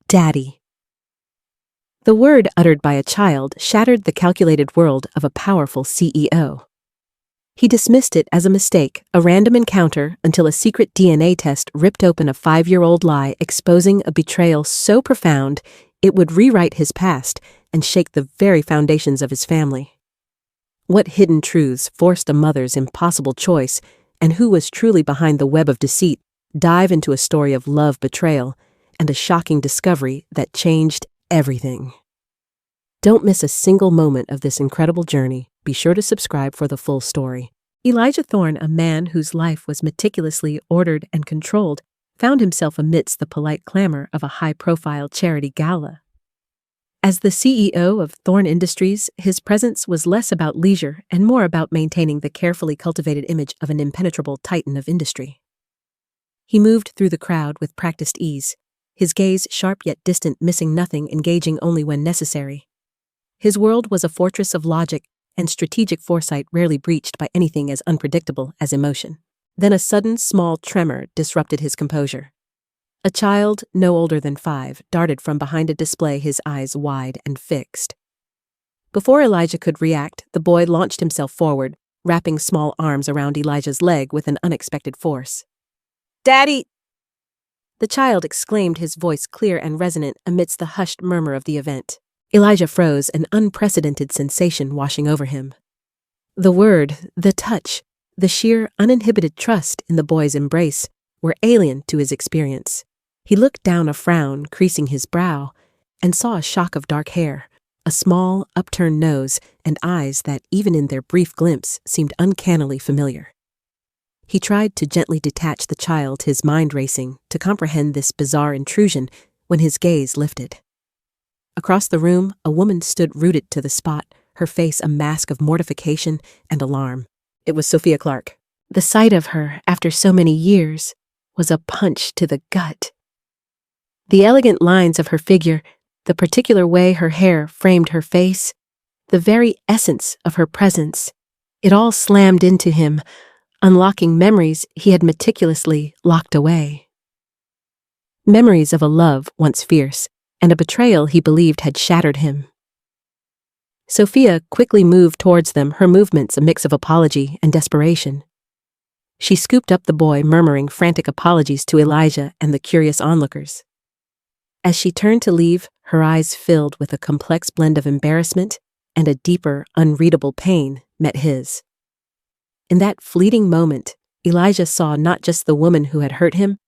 Daddy. The word uttered by a child shattered the calculated world of a powerful CEO. He dismissed it as a mistake, a random encounter, until a secret DNA test ripped open a 5-year-old lie, exposing a betrayal so profound it would rewrite his past and shake the very foundations of his family. What hidden truths forced a mother's impossible choice, and who was truly behind the web of deceit? Dive into a story of love, betrayal, and a shocking discovery that changed everything. Don't miss a single moment of this incredible journey. Be sure to subscribe for the full story. Elijah Thorne, a man whose life was meticulously ordered and controlled, found himself amidst the polite clamor of a high-profile charity gala. As the CEO of Thorne Industries, his presence was less about leisure and more about maintaining the carefully cultivated image of an impenetrable titan of industry. He moved through the crowd with practiced ease, his gaze sharp yet distant, missing nothing, engaging only when necessary. His world was a fortress of logic and strategic foresight, rarely breached by anything as unpredictable as emotion. Then a sudden, small tremor disrupted his composure. A child, no older than 5, darted from behind a display, his eyes wide and fixed. Before Elijah could react, the boy launched himself forward, wrapping small arms around Elijah's leg with an unexpected force. "Daddy!" The child exclaimed, his voice clear and resonant amidst the hushed murmur of the event. Elijah froze, an unprecedented sensation washing over him. The word, the touch, the sheer, uninhibited trust in the boy's embrace were alien to his experience. He looked down, a frown creasing his brow, and saw a shock of dark hair, a small, upturned nose, and eyes that, even in their brief glimpse, seemed uncannily familiar. He tried to gently detach the child, his mind racing, to comprehend this bizarre intrusion, when his gaze lifted. Across the room, a woman stood rooted to the spot, her face a mask of mortification and alarm. It was Sophia Clark. The sight of her, after so many years, was a punch to the gut. The elegant lines of her figure, the particular way her hair framed her face, the very essence of her presence, it all slammed into him, unlocking memories he had meticulously locked away. Memories of a love once fierce, and a betrayal he believed had shattered him. Sophia quickly moved towards them, her movements a mix of apology and desperation. She scooped up the boy, murmuring frantic apologies to Elijah and the curious onlookers. As she turned to leave, her eyes filled with a complex blend of embarrassment and a deeper, unreadable pain met his. In that fleeting moment, Elijah saw not just the woman who had hurt him,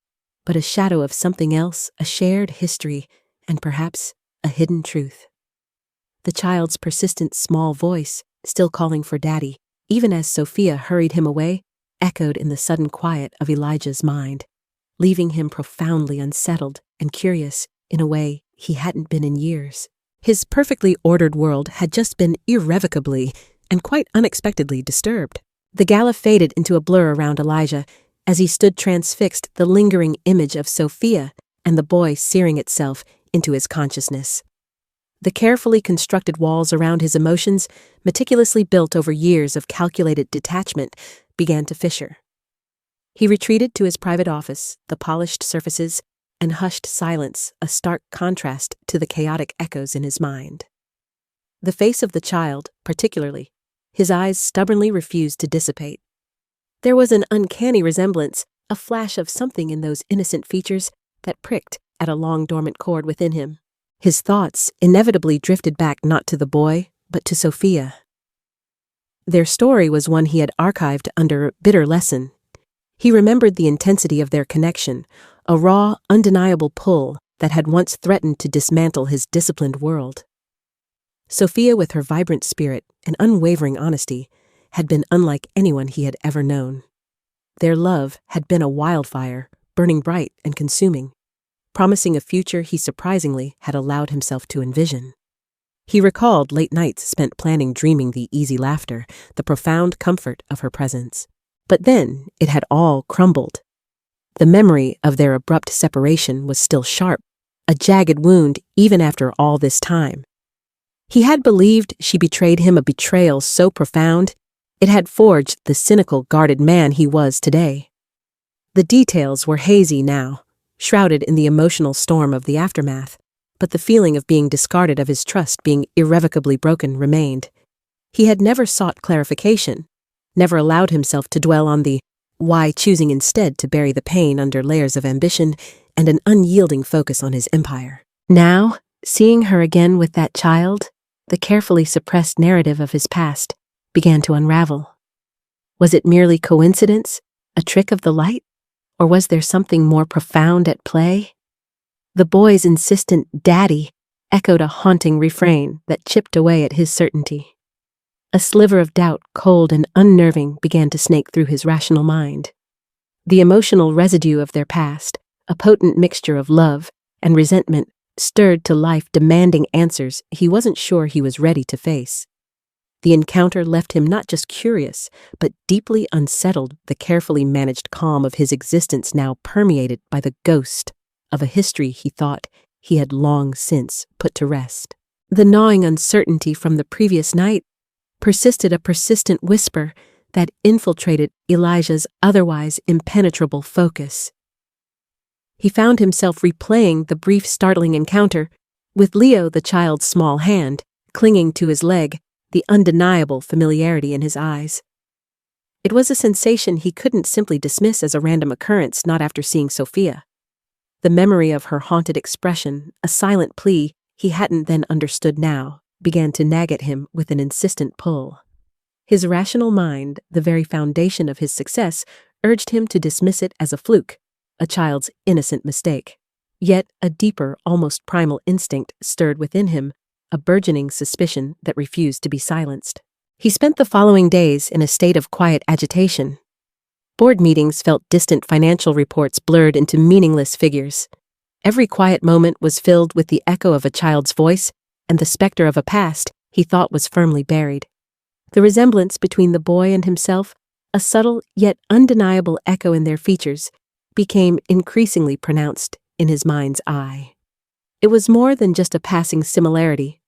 but a shadow of something else, a shared history, and perhaps a hidden truth. The child's persistent small voice, still calling for Daddy, even as Sophia hurried him away, echoed in the sudden quiet of Elijah's mind, leaving him profoundly unsettled and curious in a way he hadn't been in years. His perfectly ordered world had just been irrevocably and quite unexpectedly disturbed. The gala faded into a blur around Elijah as he stood transfixed, the lingering image of Sophia and the boy searing itself into his consciousness. The carefully constructed walls around his emotions, meticulously built over years of calculated detachment, began to fissure. He retreated to his private office, the polished surfaces and hushed silence a stark contrast to the chaotic echoes in his mind. The face of the child, particularly, his eyes stubbornly refused to dissipate. There was an uncanny resemblance, a flash of something in those innocent features that pricked at a long-dormant chord within him. His thoughts inevitably drifted back not to the boy, but to Sophia. Their story was one he had archived under bitter lesson. He remembered the intensity of their connection, a raw, undeniable pull that had once threatened to dismantle his disciplined world. Sophia, with her vibrant spirit and unwavering honesty, had been unlike anyone he had ever known. Their love had been a wildfire, burning bright and consuming, promising a future he surprisingly had allowed himself to envision. He recalled late nights spent planning, dreaming, the easy laughter, the profound comfort of her presence. But then it had all crumbled. The memory of their abrupt separation was still sharp, a jagged wound even after all this time. He had believed she betrayed him, a betrayal so profound it had forged the cynical, guarded man he was today. The details were hazy now, shrouded in the emotional storm of the aftermath, but the feeling of being discarded, of his trust being irrevocably broken, remained. He had never sought clarification, never allowed himself to dwell on the why, choosing instead to bury the pain under layers of ambition and an unyielding focus on his empire. Now, seeing her again with that child, the carefully suppressed narrative of his past began to unravel. Was it merely coincidence, a trick of the light, or was there something more profound at play? The boy's insistent "daddy" echoed a haunting refrain that chipped away at his certainty. A sliver of doubt, cold and unnerving, began to snake through his rational mind. The emotional residue of their past, a potent mixture of love and resentment, stirred to life, demanding answers he wasn't sure he was ready to face. The encounter left him not just curious, but deeply unsettled, the carefully managed calm of his existence now permeated by the ghost of a history he thought he had long since put to rest. The gnawing uncertainty from the previous night persisted, a persistent whisper that infiltrated Elijah's otherwise impenetrable focus. He found himself replaying the brief, startling encounter, with Leo, the child's small hand, clinging to his leg, the undeniable familiarity in his eyes. It was a sensation he couldn't simply dismiss as a random occurrence, not after seeing Sophia. The memory of her haunted expression, a silent plea he hadn't then understood now, began to nag at him with an insistent pull. His rational mind, the very foundation of his success, urged him to dismiss it as a fluke, a child's innocent mistake. Yet a deeper, almost primal instinct stirred within him, a burgeoning suspicion that refused to be silenced. He spent the following days in a state of quiet agitation. Board meetings felt distant, financial reports blurred into meaningless figures. Every quiet moment was filled with the echo of a child's voice and the specter of a past he thought was firmly buried. The resemblance between the boy and himself, a subtle yet undeniable echo in their features, became increasingly pronounced in his mind's eye. It was more than just a passing similarity.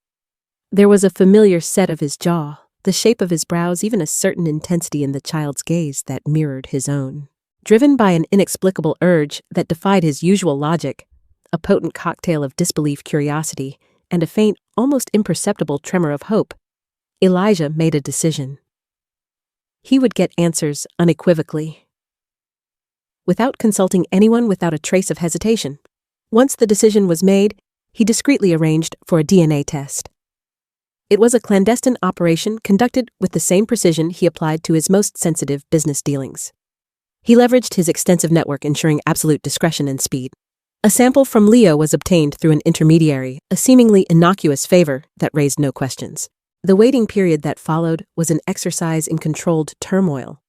There was a familiar set of his jaw, the shape of his brows, even a certain intensity in the child's gaze that mirrored his own. Driven by an inexplicable urge that defied his usual logic, a potent cocktail of disbelief, curiosity, and a faint, almost imperceptible tremor of hope, Elijah made a decision. He would get answers unequivocally, without consulting anyone, without a trace of hesitation. Once the decision was made, he discreetly arranged for a DNA test. It was a clandestine operation conducted with the same precision he applied to his most sensitive business dealings. He leveraged his extensive network, ensuring absolute discretion and speed. A sample from Leo was obtained through an intermediary, a seemingly innocuous favor that raised no questions. The waiting period that followed was an exercise in controlled turmoil.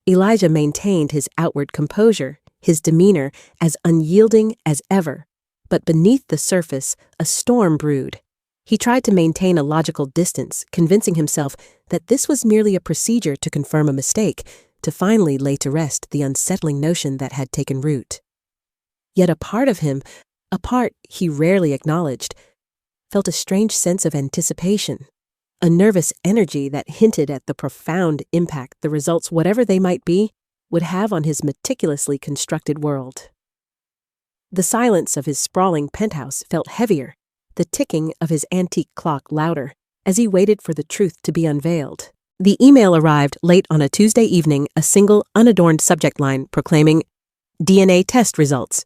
Elijah maintained his outward composure, his demeanor as unyielding as ever, but beneath the surface, a storm brewed. He tried to maintain a logical distance, convincing himself that this was merely a procedure to confirm a mistake, to finally lay to rest the unsettling notion that had taken root. Yet a part of him, a part he rarely acknowledged, felt a strange sense of anticipation, a nervous energy that hinted at the profound impact the results, whatever they might be, would have on his meticulously constructed world. The silence of his sprawling penthouse felt heavier, the ticking of his antique clock louder, as he waited for the truth to be unveiled. The email arrived late on a Tuesday evening, a single, unadorned subject line proclaiming DNA test results.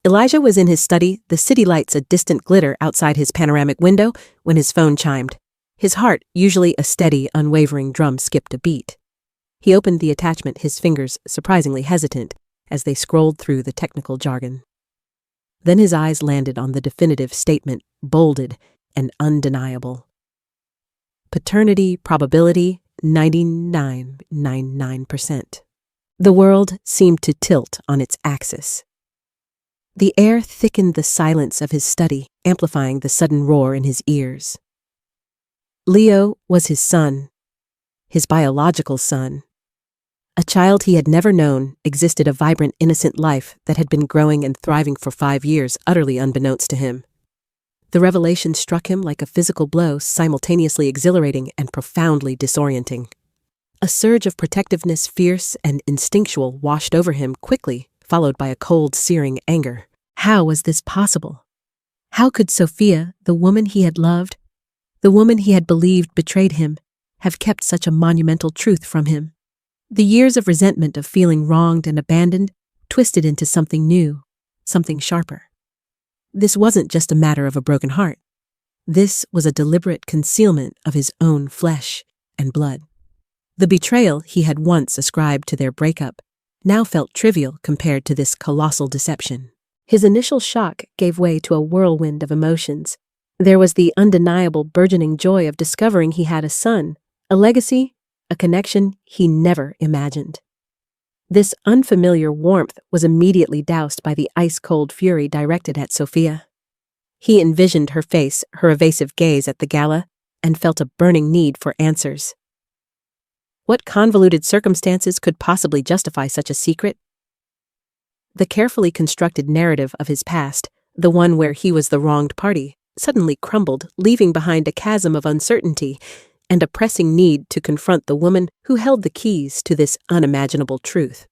Elijah was in his study, the city lights a distant glitter outside his panoramic window, when his phone chimed. His heart, usually a steady, unwavering drum, skipped a beat. He opened the attachment, his fingers surprisingly hesitant as they scrolled through the technical jargon. Then his eyes landed on the definitive statement, bolded and undeniable. Paternity probability 99.99%. The world seemed to tilt on its axis. The air thickened the silence of his study, amplifying the sudden roar in his ears. Leo was his son, his biological son. A child he had never known existed a vibrant, innocent life that had been growing and thriving for 5 years, utterly unbeknownst to him. The revelation struck him like a physical blow, simultaneously exhilarating and profoundly disorienting. A surge of protectiveness, fierce and instinctual, washed over him quickly, followed by a cold, searing anger. How was this possible? How could Sophia, the woman he had loved, the woman he had believed betrayed him, have kept such a monumental truth from him? The years of resentment of feeling wronged and abandoned twisted into something new, something sharper. This wasn't just a matter of a broken heart. This was a deliberate concealment of his own flesh and blood. The betrayal he had once ascribed to their breakup now felt trivial compared to this colossal deception. His initial shock gave way to a whirlwind of emotions. There was the undeniable burgeoning joy of discovering he had a son, a legacy, a connection he never imagined. This unfamiliar warmth was immediately doused by the ice-cold fury directed at Sophia. He envisioned her face, her evasive gaze at the gala, and felt a burning need for answers. What convoluted circumstances could possibly justify such a secret? The carefully constructed narrative of his past, the one where he was the wronged party, suddenly crumbled, leaving behind a chasm of uncertainty and a pressing need to confront the woman who held the keys to this unimaginable truth.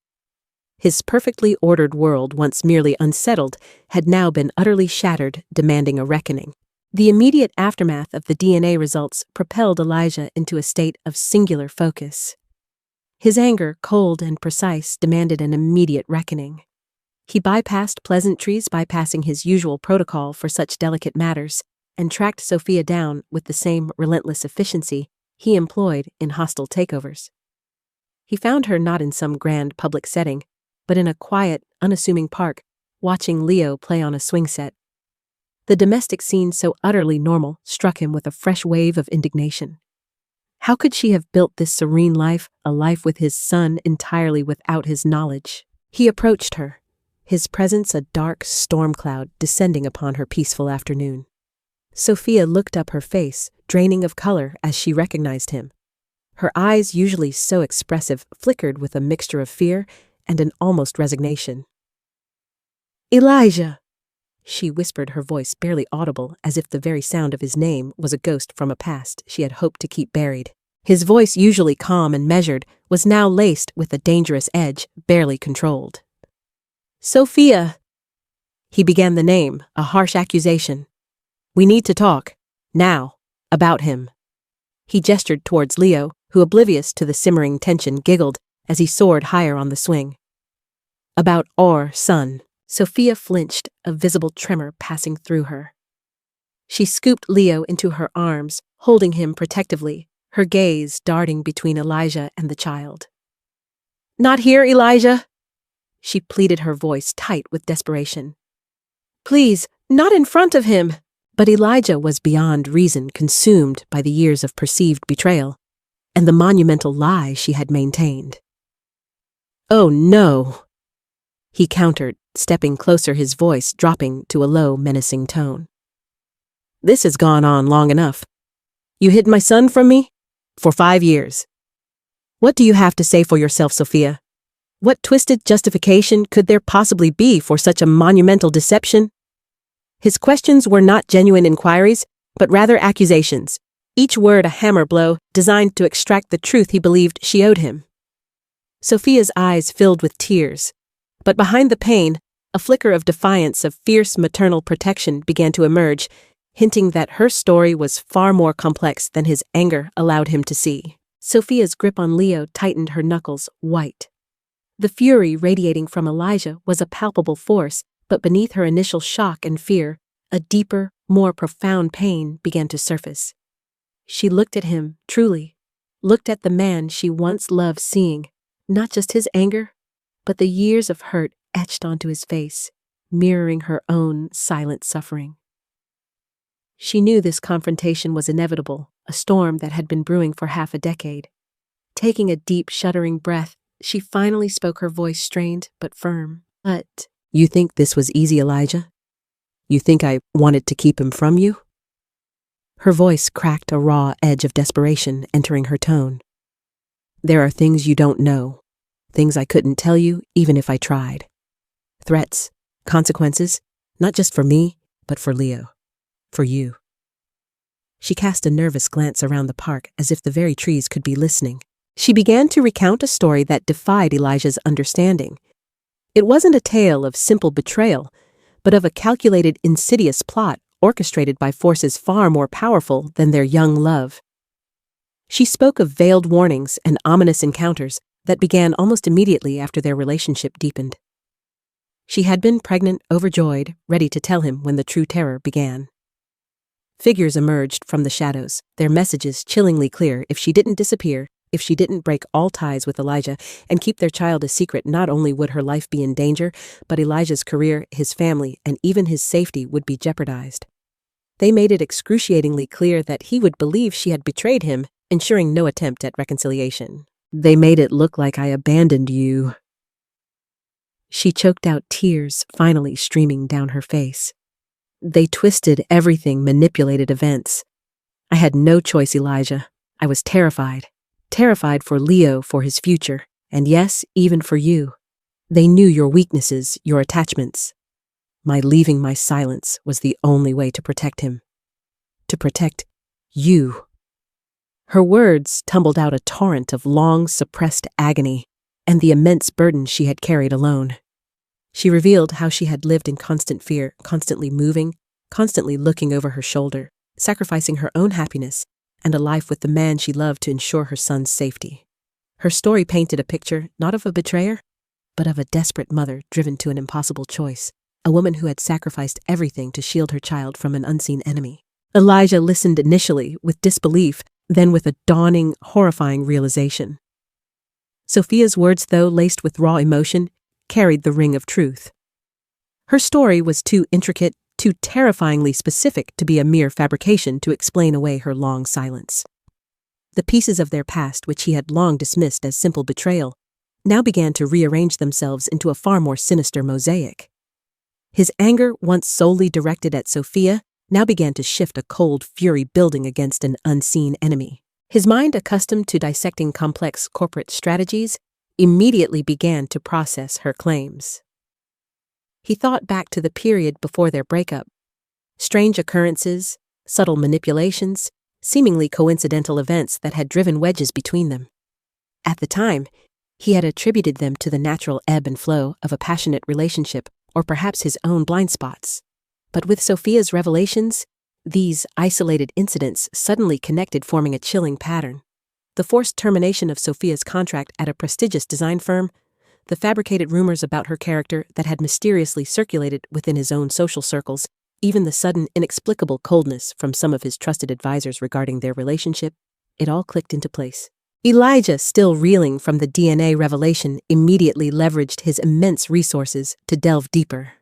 His perfectly ordered world, once merely unsettled, had now been utterly shattered, demanding a reckoning. The immediate aftermath of the DNA results propelled Elijah into a state of singular focus. His anger, cold and precise, demanded an immediate reckoning. He bypassed pleasantries, bypassing his usual protocol for such delicate matters, and tracked Sophia down with the same relentless efficiency he employed in hostile takeovers. He found her not in some grand public setting, but in a quiet, unassuming park, watching Leo play on a swing set. The domestic scene, so utterly normal, struck him with a fresh wave of indignation. How could she have built this serene life, a life with his son, entirely without his knowledge? He approached her, his presence a dark storm cloud descending upon her peaceful afternoon. Sophia looked up, her face draining of color as she recognized him. Her eyes, usually so expressive, flickered with a mixture of fear and an almost resignation. "Elijah!" she whispered, her voice barely audible, as if the very sound of his name was a ghost from a past she had hoped to keep buried. His voice, usually calm and measured, was now laced with a dangerous edge, barely controlled. "Sophia!" He began the name, a harsh accusation. "We need to talk, now, about him." He gestured towards Leo, who, oblivious to the simmering tension, giggled as he soared higher on the swing. "About our son." Sophia flinched, a visible tremor passing through her. She scooped Leo into her arms, holding him protectively, her gaze darting between Elijah and the child. "Not here, Elijah!" she pleaded, her voice tight with desperation. "Please, not in front of him!" But Elijah was beyond reason, consumed by the years of perceived betrayal and the monumental lie she had maintained. "Oh, no!" he countered, stepping closer, his voice dropping to a low, menacing tone. "This has gone on long enough. You hid my son from me? For 5 years. What do you have to say for yourself, Sophia? What twisted justification could there possibly be for such a monumental deception?" His questions were not genuine inquiries, but rather accusations, each word a hammer blow designed to extract the truth he believed she owed him. Sophia's eyes filled with tears, but behind the pain, a flicker of defiance, of fierce maternal protection began to emerge, hinting that her story was far more complex than his anger allowed him to see. Sophia's grip on Leo tightened, her knuckles white. The fury radiating from Elijah was a palpable force, but beneath her initial shock and fear, a deeper, more profound pain began to surface. She looked at him, truly, looked at the man she once loved, seeing not just his anger, but the years of hurt etched onto his face, mirroring her own silent suffering. She knew this confrontation was inevitable, a storm that had been brewing for half a decade. Taking a deep, shuddering breath, she finally spoke, her voice strained but firm. "But you think this was easy, Elijah? You think I wanted to keep him from you?" Her voice cracked, a raw edge of desperation entering her tone. "There are things you don't know, things I couldn't tell you even if I tried. Threats, consequences, not just for me, but for Leo, for you." She cast a nervous glance around the park as if the very trees could be listening. She began to recount a story that defied Elijah's understanding. It wasn't a tale of simple betrayal, but of a calculated, insidious plot orchestrated by forces far more powerful than their young love. She spoke of veiled warnings and ominous encounters that began almost immediately after their relationship deepened. She had been pregnant, overjoyed, ready to tell him when the true terror began. Figures emerged from the shadows, their messages chillingly clear. If she didn't disappear, if she didn't break all ties with Elijah and keep their child a secret, not only would her life be in danger, but Elijah's career, his family, and even his safety would be jeopardized. They made it excruciatingly clear that he would believe she had betrayed him, ensuring no attempt at reconciliation. They made it look like I abandoned you. She choked out, tears finally streaming down her face. They twisted everything, manipulated events. I had no choice, Elijah. I was terrified. Terrified for Leo, for his future, and yes, even for you. They knew your weaknesses, your attachments. My leaving my silence was the only way to protect him. To protect you. Her words tumbled out a torrent of long, suppressed agony and the immense burden she had carried alone. She revealed how she had lived in constant fear, constantly moving, constantly looking over her shoulder, sacrificing her own happiness and a life with the man she loved to ensure her son's safety. Her story painted a picture not of a betrayer, but of a desperate mother driven to an impossible choice, a woman who had sacrificed everything to shield her child from an unseen enemy. Elijah listened initially with disbelief, then with a dawning, horrifying realization. Sophia's words, though laced with raw emotion, carried the ring of truth. Her story was too intricate, too terrifyingly specific to be a mere fabrication to explain away her long silence. The pieces of their past, which he had long dismissed as simple betrayal, now began to rearrange themselves into a far more sinister mosaic. His anger, once solely directed at Sophia, now began to shift, a cold fury building against an unseen enemy. His mind, accustomed to dissecting complex corporate strategies, immediately began to process her claims. He thought back to the period before their breakup. Strange occurrences, subtle manipulations, seemingly coincidental events that had driven wedges between them. At the time, he had attributed them to the natural ebb and flow of a passionate relationship, or perhaps his own blind spots. But with Sophia's revelations, these isolated incidents suddenly connected, forming a chilling pattern. The forced termination of Sophia's contract at a prestigious design firm, the fabricated rumors about her character that had mysteriously circulated within his own social circles, even the sudden, inexplicable coldness from some of his trusted advisors regarding their relationship, it all clicked into place. Elijah, still reeling from the DNA revelation, immediately leveraged his immense resources to delve deeper.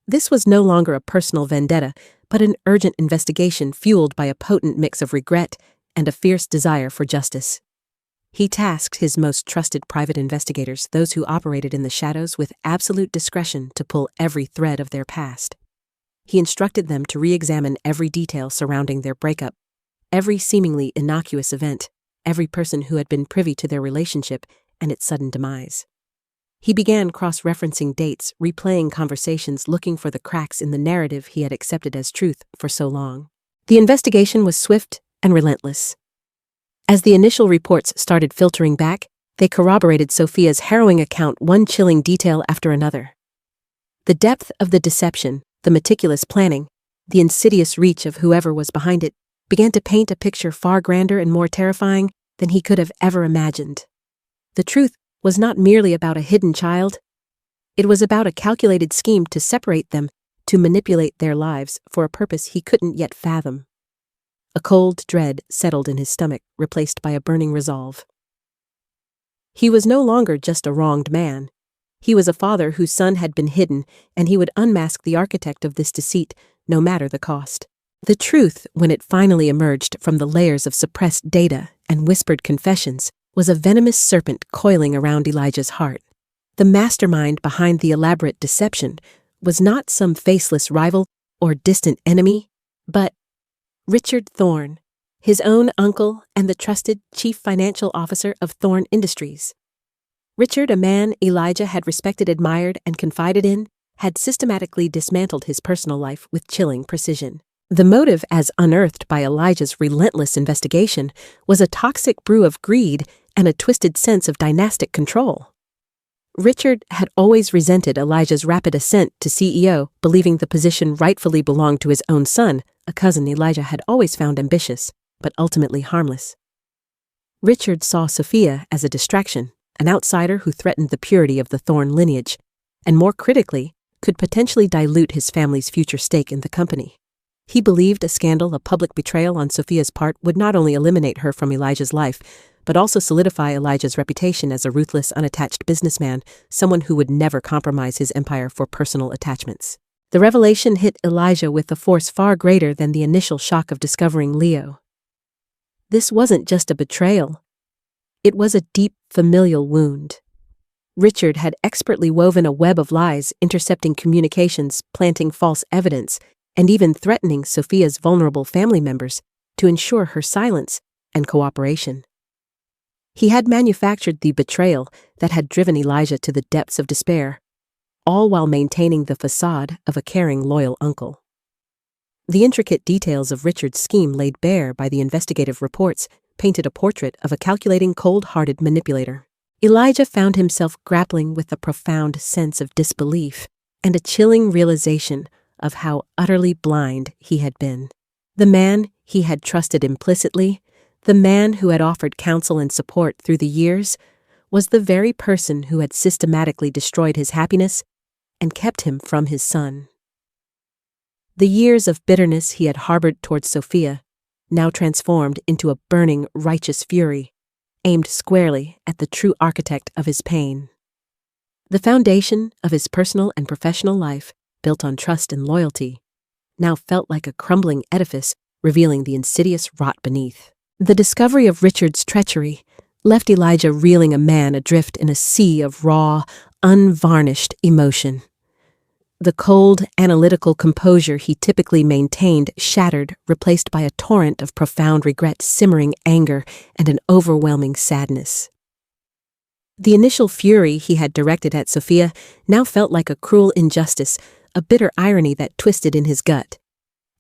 This was no longer a personal vendetta, but an urgent investigation fueled by a potent mix of regret and a fierce desire for justice. He tasked his most trusted private investigators, those who operated in the shadows, with absolute discretion to pull every thread of their past. He instructed them to re-examine every detail surrounding their breakup, every seemingly innocuous event, every person who had been privy to their relationship and its sudden demise. He began cross-referencing dates, replaying conversations, looking for the cracks in the narrative he had accepted as truth for so long. The investigation was swift and relentless. As the initial reports started filtering back, they corroborated Sophia's harrowing account, one chilling detail after another. The depth of the deception, the meticulous planning, the insidious reach of whoever was behind it, began to paint a picture far grander and more terrifying than he could have ever imagined. The truth was not merely about a hidden child. It was about a calculated scheme to separate them, to manipulate their lives for a purpose he couldn't yet fathom. A cold dread settled in his stomach, replaced by a burning resolve. He was no longer just a wronged man. He was a father whose son had been hidden, and he would unmask the architect of this deceit, no matter the cost. The truth, when it finally emerged from the layers of suppressed data and whispered confessions, was a venomous serpent coiling around Elijah's heart. The mastermind behind the elaborate deception was not some faceless rival or distant enemy, but Richard Thorne, his own uncle and the trusted chief financial officer of Thorne Industries. Richard, a man Elijah had respected, admired, and confided in, had systematically dismantled his personal life with chilling precision. The motive, as unearthed by Elijah's relentless investigation, was a toxic brew of greed and a twisted sense of dynastic control. Richard had always resented Elijah's rapid ascent to CEO, believing the position rightfully belonged to his own son, a cousin Elijah had always found ambitious, but ultimately harmless. Richard saw Sophia as a distraction, an outsider who threatened the purity of the Thorne lineage, and more critically, could potentially dilute his family's future stake in the company. He believed a scandal, a public betrayal on Sophia's part, would not only eliminate her from Elijah's life, but also solidify Elijah's reputation as a ruthless, unattached businessman, someone who would never compromise his empire for personal attachments. The revelation hit Elijah with a force far greater than the initial shock of discovering Leo. This wasn't just a betrayal. It was a deep familial wound. Richard had expertly woven a web of lies, intercepting communications, planting false evidence, and even threatening Sophia's vulnerable family members to ensure her silence and cooperation. He had manufactured the betrayal that had driven Elijah to the depths of despair, all while maintaining the facade of a caring, loyal uncle. The intricate details of Richard's scheme laid bare by the investigative reports painted a portrait of a calculating, cold-hearted manipulator. Elijah found himself grappling with a profound sense of disbelief and a chilling realization of how utterly blind he had been. The man he had trusted implicitly, the man who had offered counsel and support through the years, was the very person who had systematically destroyed his happiness and kept him from his son. The years of bitterness he had harbored towards Sophia now transformed into a burning, righteous fury, aimed squarely at the true architect of his pain. The foundation of his personal and professional life, built on trust and loyalty, now felt like a crumbling edifice revealing the insidious rot beneath. The discovery of Richard's treachery left Elijah reeling, a man adrift in a sea of raw, unvarnished emotion. The cold, analytical composure he typically maintained shattered, replaced by a torrent of profound regret, simmering anger, and an overwhelming sadness. The initial fury he had directed at Sophia now felt like a cruel injustice, a bitter irony that twisted in his gut.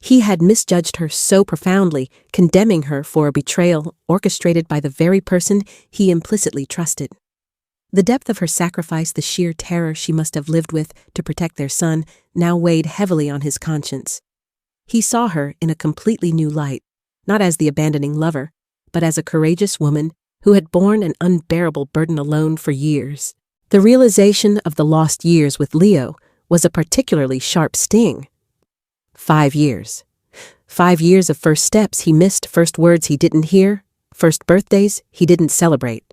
He had misjudged her so profoundly, condemning her for a betrayal orchestrated by the very person he implicitly trusted. The depth of her sacrifice, the sheer terror she must have lived with to protect their son, now weighed heavily on his conscience. He saw her in a completely new light, not as the abandoning lover, but as a courageous woman who had borne an unbearable burden alone for years. The realization of the lost years with Leo was a particularly sharp sting. 5 years. 5 years of first steps he missed, first words he didn't hear, first birthdays he didn't celebrate.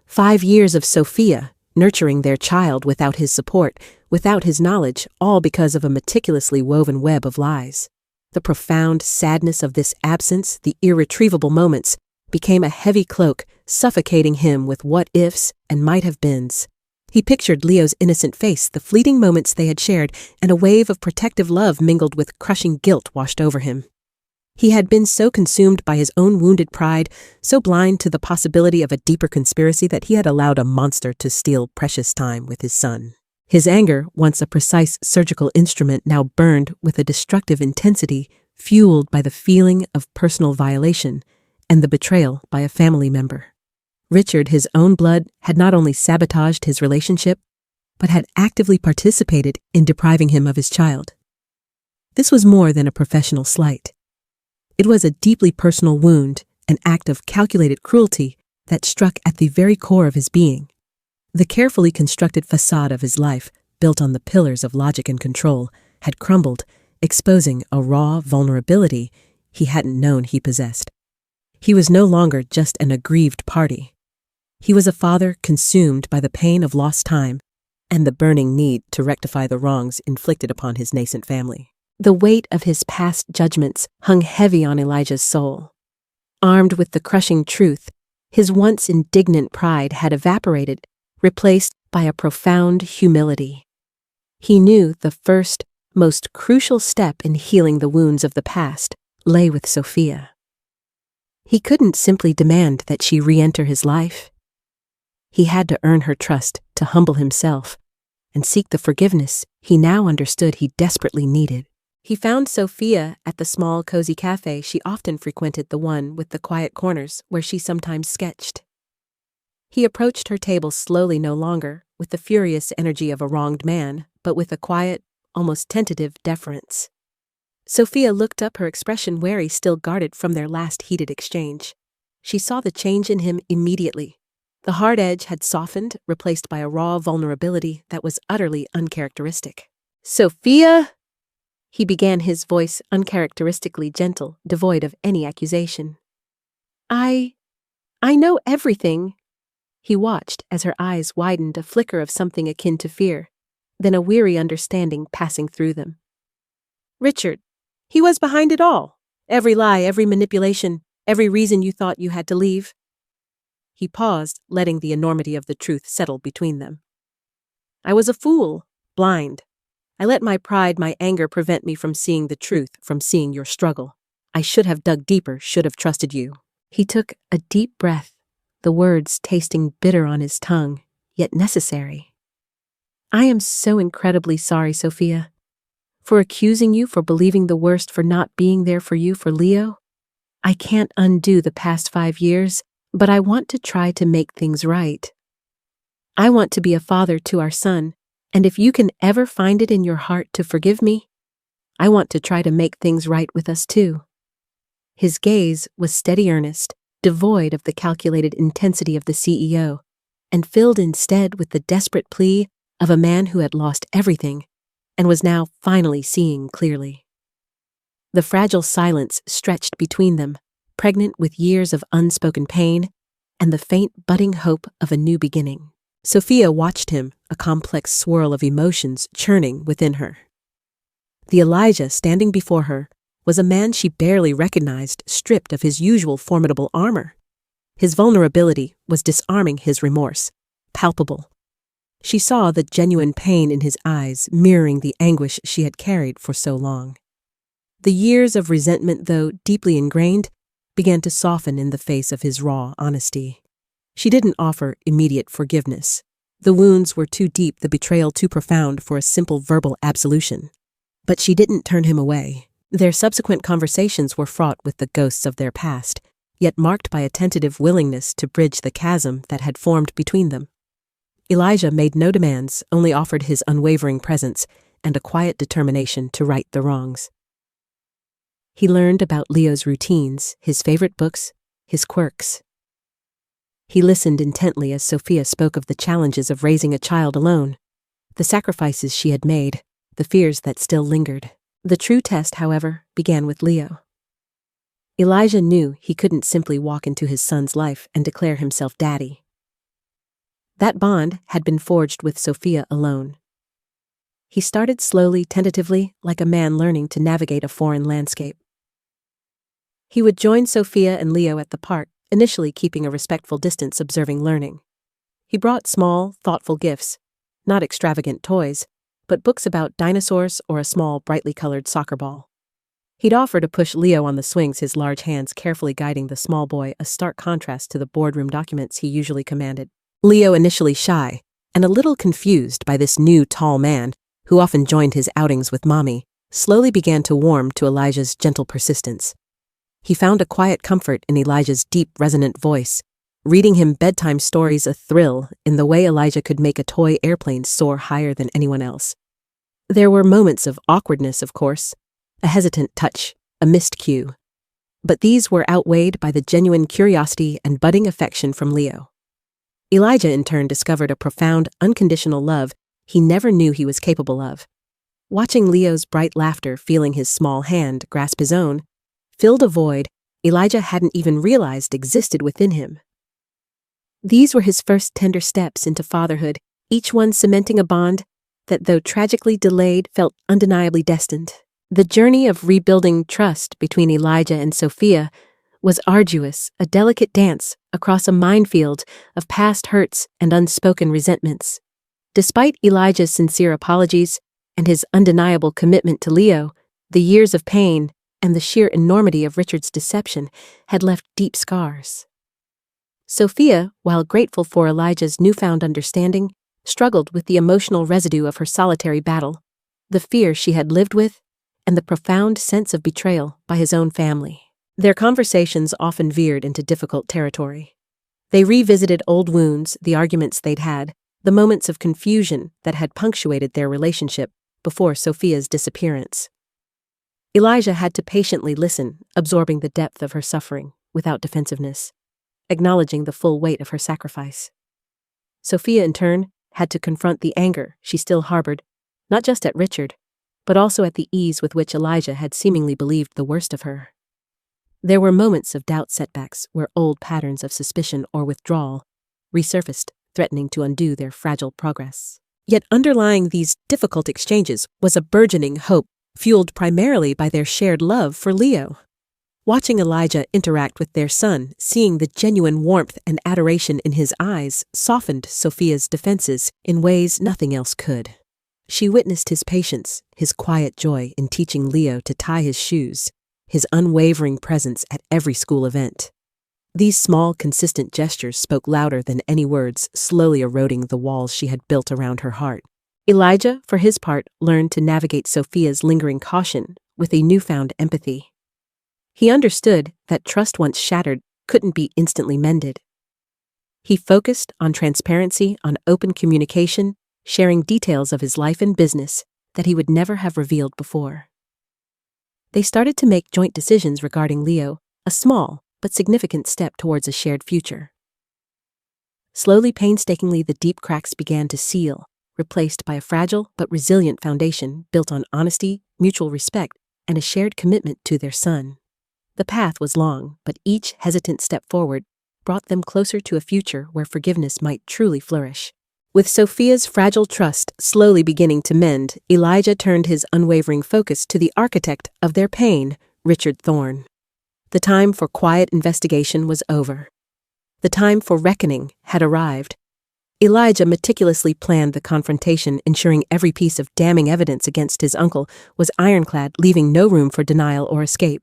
5 years of Sophia, nurturing their child without his support, without his knowledge, all because of a meticulously woven web of lies. The profound sadness of this absence, the irretrievable moments, became a heavy cloak, suffocating him with what-ifs and might-have-beens. He pictured Leo's innocent face, the fleeting moments they had shared, and a wave of protective love mingled with crushing guilt washed over him. He had been so consumed by his own wounded pride, so blind to the possibility of a deeper conspiracy, that he had allowed a monster to steal precious time with his son. His anger, once a precise surgical instrument, now burned with a destructive intensity, fueled by the feeling of personal violation and the betrayal by a family member. Richard, his own blood, had not only sabotaged his relationship, but had actively participated in depriving him of his child. This was more than a professional slight. It was a deeply personal wound, an act of calculated cruelty that struck at the very core of his being. The carefully constructed facade of his life, built on the pillars of logic and control, had crumbled, exposing a raw vulnerability he hadn't known he possessed. He was no longer just an aggrieved party. He was a father consumed by the pain of lost time and the burning need to rectify the wrongs inflicted upon his nascent family. The weight of his past judgments hung heavy on Elijah's soul. Armed with the crushing truth, his once indignant pride had evaporated, replaced by a profound humility. He knew the first, most crucial step in healing the wounds of the past lay with Sophia. He couldn't simply demand that she re-enter his life. He had to earn her trust, to humble himself, and seek the forgiveness he now understood he desperately needed. He found Sophia at the small, cozy cafe she often frequented, the one with the quiet corners where she sometimes sketched. He approached her table slowly, no longer with the furious energy of a wronged man, but with a quiet, almost tentative deference. Sophia looked up, her expression wary, still guarded from their last heated exchange. She saw the change in him immediately. The hard edge had softened, replaced by a raw vulnerability that was utterly uncharacteristic. "Sophia!" He began, his voice uncharacteristically gentle, devoid of any accusation. I know everything." He watched as her eyes widened, a flicker of something akin to fear, then a weary understanding passing through them. "Richard, he was behind it all. Every lie, every manipulation, every reason you thought you had to leave." He paused, letting the enormity of the truth settle between them. "I was a fool, blind. I let my pride, my anger prevent me from seeing the truth, from seeing your struggle. I should have dug deeper, should have trusted you." He took a deep breath, the words tasting bitter on his tongue, yet necessary. "I am so incredibly sorry, Sophia. For accusing you, for believing the worst, for not being there for you, for Leo. I can't undo the past 5 years, but I want to try to make things right. I want to be a father to our son, and if you can ever find it in your heart to forgive me, I want to try to make things right with us too." His gaze was steady, earnest, devoid of the calculated intensity of the CEO, and filled instead with the desperate plea of a man who had lost everything and was now finally seeing clearly. The fragile silence stretched between them, pregnant with years of unspoken pain and the faint budding hope of a new beginning. Sophia watched him, a complex swirl of emotions churning within her. The Elijah standing before her was a man she barely recognized, stripped of his usual formidable armor. His vulnerability was disarming, his remorse palpable. She saw the genuine pain in his eyes, mirroring the anguish she had carried for so long. The years of resentment, though deeply ingrained, began to soften in the face of his raw honesty. She didn't offer immediate forgiveness. The wounds were too deep, the betrayal too profound for a simple verbal absolution. But she didn't turn him away. Their subsequent conversations were fraught with the ghosts of their past, yet marked by a tentative willingness to bridge the chasm that had formed between them. Elijah made no demands, only offered his unwavering presence and a quiet determination to right the wrongs. He learned about Leo's routines, his favorite books, his quirks. He listened intently as Sophia spoke of the challenges of raising a child alone, the sacrifices she had made, the fears that still lingered. The true test, however, began with Leo. Elijah knew he couldn't simply walk into his son's life and declare himself daddy. That bond had been forged with Sophia alone. He started slowly, tentatively, like a man learning to navigate a foreign landscape. He would join Sophia and Leo at the park, initially keeping a respectful distance, observing learning. He brought small, thoughtful gifts, not extravagant toys, but books about dinosaurs or a small, brightly colored soccer ball. He'd offer to push Leo on the swings, his large hands carefully guiding the small boy, a stark contrast to the boardroom documents he usually commanded. Leo, initially shy and a little confused by this new tall man, who often joined his outings with Mommy, slowly began to warm to Elijah's gentle persistence. He found a quiet comfort in Elijah's deep, resonant voice, reading him bedtime stories a thrill in the way Elijah could make a toy airplane soar higher than anyone else. There were moments of awkwardness, of course, a hesitant touch, a missed cue. But these were outweighed by the genuine curiosity and budding affection from Leo. Elijah, in turn, discovered a profound, unconditional love he never knew he was capable of. Watching Leo's bright laughter, feeling his small hand grasp his own, filled a void Elijah hadn't even realized existed within him. These were his first tender steps into fatherhood, each one cementing a bond that, though tragically delayed, felt undeniably destined. The journey of rebuilding trust between Elijah and Sophia was arduous, a delicate dance across a minefield of past hurts and unspoken resentments. Despite Elijah's sincere apologies and his undeniable commitment to Leo, the years of pain and the sheer enormity of Richard's deception had left deep scars. Sophia, while grateful for Elijah's newfound understanding, struggled with the emotional residue of her solitary battle, the fear she had lived with, and the profound sense of betrayal by his own family. Their conversations often veered into difficult territory. They revisited old wounds, the arguments they'd had, the moments of confusion that had punctuated their relationship before Sophia's disappearance. Elijah had to patiently listen, absorbing the depth of her suffering without defensiveness, acknowledging the full weight of her sacrifice. Sophia, in turn, had to confront the anger she still harbored, not just at Richard, but also at the ease with which Elijah had seemingly believed the worst of her. There were moments of doubt setbacks where old patterns of suspicion or withdrawal resurfaced, threatening to undo their fragile progress. Yet underlying these difficult exchanges was a burgeoning hope, fueled primarily by their shared love for Leo. Watching Elijah interact with their son, seeing the genuine warmth and adoration in his eyes, softened Sophia's defenses in ways nothing else could. She witnessed his patience, his quiet joy in teaching Leo to tie his shoes, his unwavering presence at every school event. These small, consistent gestures spoke louder than any words, slowly eroding the walls she had built around her heart. Elijah, for his part, learned to navigate Sophia's lingering caution with a newfound empathy. He understood that trust once shattered couldn't be instantly mended. He focused on transparency, on open communication, sharing details of his life and business that he would never have revealed before. They started to make joint decisions regarding Leo, a small but significant step towards a shared future. Slowly, painstakingly, the deep cracks began to seal, replaced by a fragile but resilient foundation built on honesty, mutual respect, and a shared commitment to their son. The path was long, but each hesitant step forward brought them closer to a future where forgiveness might truly flourish. With Sophia's fragile trust slowly beginning to mend, Elijah turned his unwavering focus to the architect of their pain, Richard Thorne. The time for quiet investigation was over. The time for reckoning had arrived. Elijah meticulously planned the confrontation, ensuring every piece of damning evidence against his uncle was ironclad, leaving no room for denial or escape.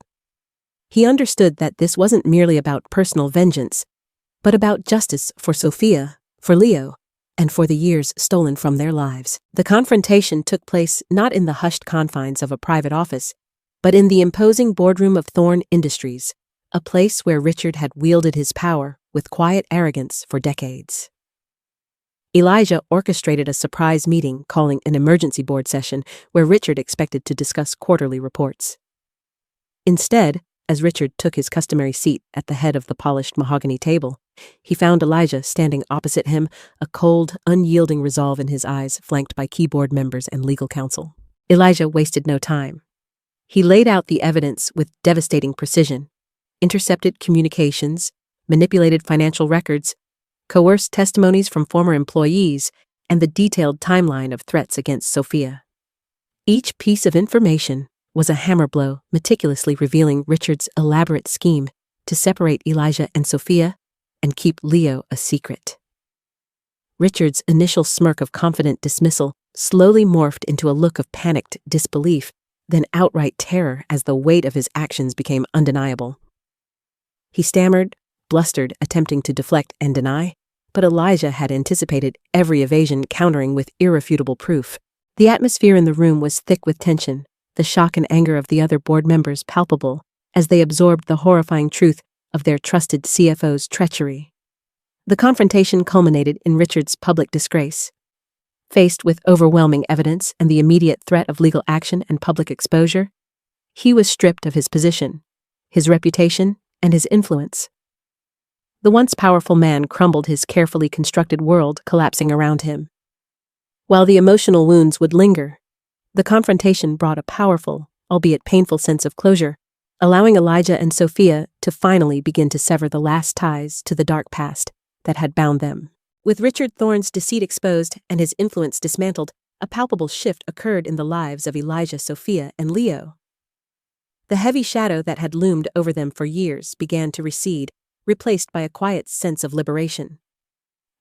He understood that this wasn't merely about personal vengeance, but about justice for Sophia, for Leo, and for the years stolen from their lives. The confrontation took place not in the hushed confines of a private office, but in the imposing boardroom of Thorne Industries, a place where Richard had wielded his power with quiet arrogance for decades. Elijah orchestrated a surprise meeting, calling an emergency board session where Richard expected to discuss quarterly reports. Instead, as Richard took his customary seat at the head of the polished mahogany table, he found Elijah standing opposite him, a cold, unyielding resolve in his eyes, flanked by key board members and legal counsel. Elijah wasted no time. He laid out the evidence with devastating precision: intercepted communications, manipulated financial records, coerced testimonies from former employees, and the detailed timeline of threats against Sophia. Each piece of information was a hammer blow, meticulously revealing Richard's elaborate scheme to separate Elijah and Sophia and keep Leo a secret. Richard's initial smirk of confident dismissal slowly morphed into a look of panicked disbelief, then outright terror as the weight of his actions became undeniable. He stammered, blustered, attempting to deflect and deny, but Elijah had anticipated every evasion, countering with irrefutable proof. The atmosphere in the room was thick with tension, the shock and anger of the other board members palpable as they absorbed the horrifying truth of their trusted CFO's treachery. The confrontation culminated in Richard's public disgrace. Faced with overwhelming evidence and the immediate threat of legal action and public exposure, he was stripped of his position, his reputation, and his influence. The once powerful man crumbled, his carefully constructed world collapsing around him. While the emotional wounds would linger, the confrontation brought a powerful, albeit painful sense of closure, allowing Elijah and Sophia to finally begin to sever the last ties to the dark past that had bound them. With Richard Thorne's deceit exposed and his influence dismantled, a palpable shift occurred in the lives of Elijah, Sophia, and Leo. The heavy shadow that had loomed over them for years began to recede, replaced by a quiet sense of liberation.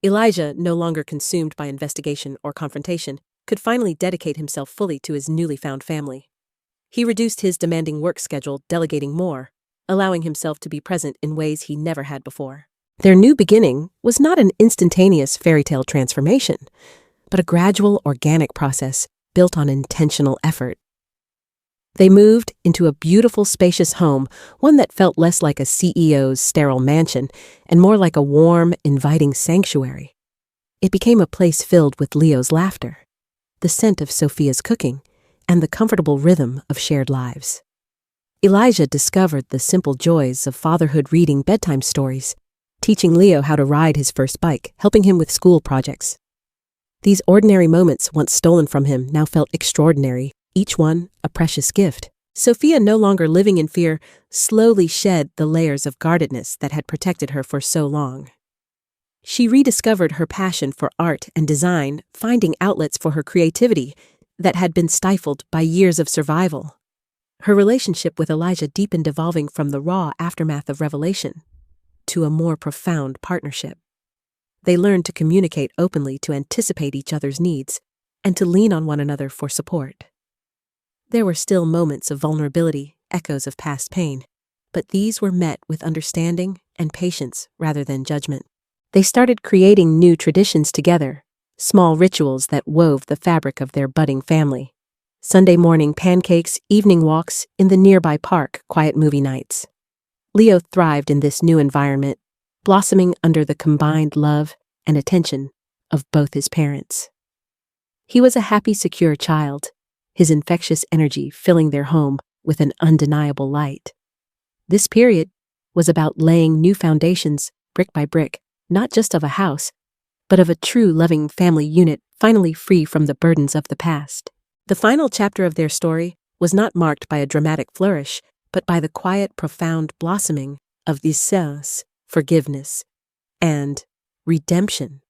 Elijah, no longer consumed by investigation or confrontation, could finally dedicate himself fully to his newly found family. He reduced his demanding work schedule, delegating more, allowing himself to be present in ways he never had before. Their new beginning was not an instantaneous fairy tale transformation, but a gradual, organic process built on intentional effort. They moved into a beautiful, spacious home, one that felt less like a CEO's sterile mansion and more like a warm, inviting sanctuary. It became a place filled with Leo's laughter, the scent of Sophia's cooking, and the comfortable rhythm of shared lives. Elijah discovered the simple joys of fatherhood, reading bedtime stories, teaching Leo how to ride his first bike, helping him with school projects. These ordinary moments, once stolen from him, now felt extraordinary, each one a precious gift. Sophia, no longer living in fear, slowly shed the layers of guardedness that had protected her for so long. She rediscovered her passion for art and design, finding outlets for her creativity that had been stifled by years of survival. Her relationship with Elijah deepened, evolving from the raw aftermath of revelation to a more profound partnership. They learned to communicate openly, to anticipate each other's needs, and to lean on one another for support. There were still moments of vulnerability, echoes of past pain, but these were met with understanding and patience rather than judgment. They started creating new traditions together, small rituals that wove the fabric of their budding family. Sunday morning pancakes, evening walks in the nearby park, quiet movie nights. Leo thrived in this new environment, blossoming under the combined love and attention of both his parents. He was a happy, secure child, his infectious energy filling their home with an undeniable light. This period was about laying new foundations, brick by brick, not just of a house, but of a true loving family unit, finally free from the burdens of the past. The final chapter of their story was not marked by a dramatic flourish, but by the quiet, profound blossoming of deceit, forgiveness, and redemption.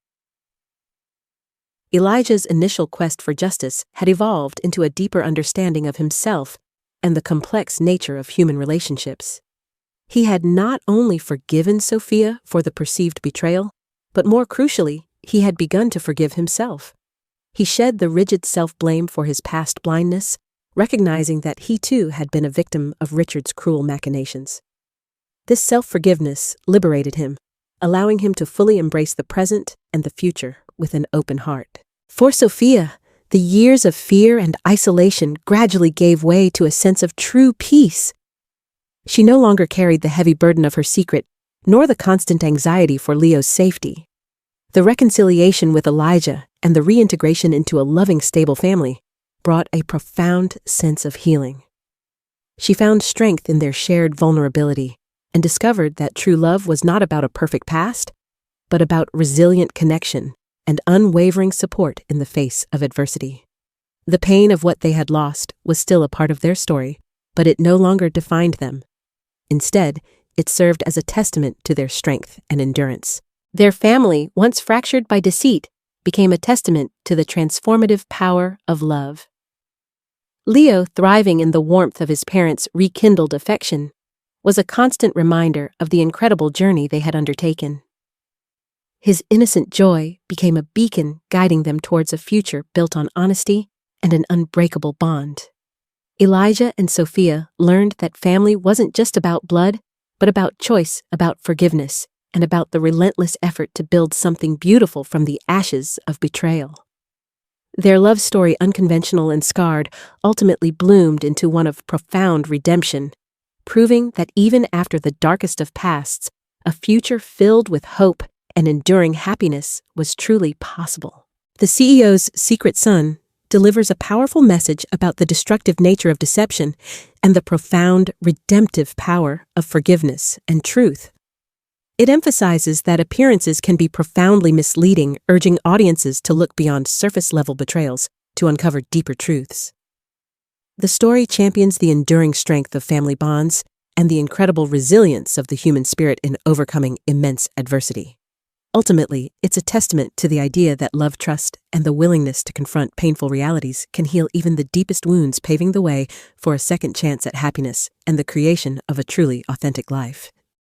Elijah's initial quest for justice had evolved into a deeper understanding of himself and the complex nature of human relationships. He had not only forgiven Sophia for the perceived betrayal, but more crucially, he had begun to forgive himself. He shed the rigid self-blame for his past blindness, recognizing that he too had been a victim of Richard's cruel machinations. This self-forgiveness liberated him, allowing him to fully embrace the present and the future with an open heart. For Sophia, the years of fear and isolation gradually gave way to a sense of true peace. She no longer carried the heavy burden of her secret, nor the constant anxiety for Leo's safety. The reconciliation with Elijah and the reintegration into a loving, stable family brought a profound sense of healing. She found strength in their shared vulnerability and discovered that true love was not about a perfect past, but about resilient connection and unwavering support in the face of adversity. The pain of what they had lost was still a part of their story, but it no longer defined them. Instead, it served as a testament to their strength and endurance. Their family, once fractured by deceit, became a testament to the transformative power of love. Leo, thriving in the warmth of his parents' rekindled affection, was a constant reminder of the incredible journey they had undertaken. His innocent joy became a beacon guiding them towards a future built on honesty and an unbreakable bond. Elijah and Sophia learned that family wasn't just about blood, but about choice, about forgiveness, and about the relentless effort to build something beautiful from the ashes of betrayal. Their love story, unconventional and scarred, ultimately bloomed into one of profound redemption, proving that even after the darkest of pasts, a future filled with hope and enduring happiness was truly possible. The CEO's Secret Son delivers a powerful message about the destructive nature of deception and the profound redemptive power of forgiveness and truth. It emphasizes that appearances can be profoundly misleading, urging audiences to look beyond surface-level betrayals to uncover deeper truths. The story champions the enduring strength of family bonds and the incredible resilience of the human spirit in overcoming immense adversity. Ultimately, it's a testament to the idea that love, trust, and the willingness to confront painful realities can heal even the deepest wounds, paving the way for a second chance at happiness and the creation of a truly authentic life.